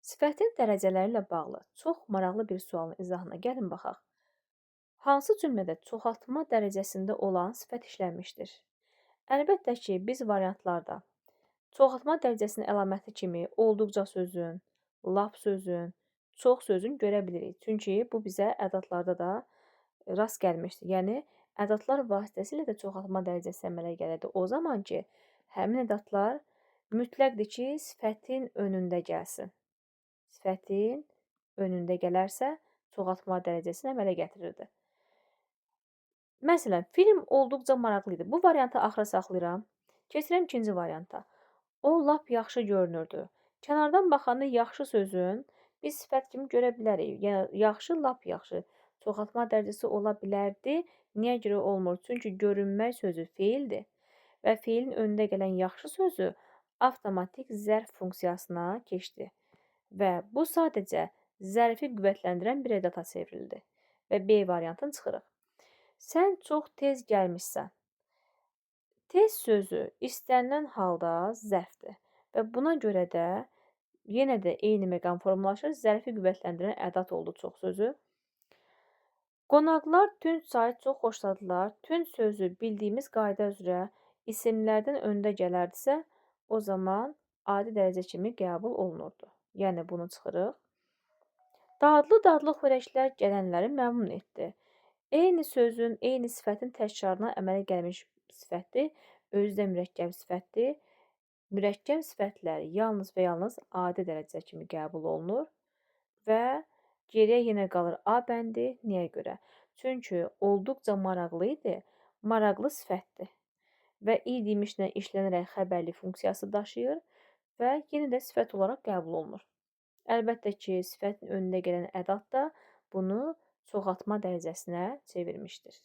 Sifətin dərəcələri ilə bağlı çox maraqlı bir sualın izahına gəlin baxaq. Hansı cümlədə çoxaltma dərəcəsində olan sifət işlənmişdir? Əlbəttə ki, biz variantlarda çoxaltma dərəcəsinin əlaməti kimi olduqca sözün, lap sözün, çox sözün görə bilirik. Çünki bu bizə ədadlarda da rast gəlmişdir. Yəni, ədadlar vasitəsilə də çoxaltma dərəcəsi əmələ gəlirdi. O zaman ki, həmin ədadlar mütləqdir ki, sifətin önündə gəlsin. Sifətin önündə gələrsə, çoxaltma dərəcəsini əmələ gətirirdi. Məsələn, film olduqca maraqlı idi. Bu variantı axıra saxlayıram. Keçirəm ikinci varianta. O lap yaxşı görünürdü. Kənardan baxanda yaxşı sözün biz sifət kimi görə bilərik. Yəni, yaxşı, lap yaxşı. Çoxaltma dərəcəsi ola bilərdi. Niyə görə olmur? Çünki görünmək sözü feildir. Və feilin önündə gələn yaxşı sözü avtomatik zərf funksiyasına keçdi. Və bu sadəcə zərfi qüvvətləndirən bir ədata çevrildi. Və B variantını çıxırıq. Sən çox tez gəlmişsən. Tez sözü istənilən halda zərfdir. Və buna görə də yenə də eyni məqam formalaşır. Zərfi qüvvətləndirən ədat oldu çox sözü. Qonaqlar tünc çayı çox xoşladılar. Tünc sözü bildiyimiz qayda üzrə isimlərdən öndə gələrdisə, o zaman adi dərəcə kimi qəbul olunurdu. Yəni, bunu çıxırıq. Dadlı-dadlı xörəklər gələnləri məmnun etdi. Eyni sözün, eyni sifətin təkrarına əmələ gəlmiş sifətdir. Özü də mürəkkəb sifətdir. Mürəkkəb sifətləri yalnız və yalnız adi dərəcə kimi qəbul olunur. Və geriyə yenə qalır A bəndi. Niyə görə? Çünki olduqca maraqlı idi. Maraqlı sifətdir. Və id imişlə işlənərək xəbərli funksiyası daşıyır və yenə də sifət olaraq qəbul olunur. Əlbəttə ki, sifətin önündə gələn ədat da bunu çoxaltma dərəcəsinə çevirmişdir.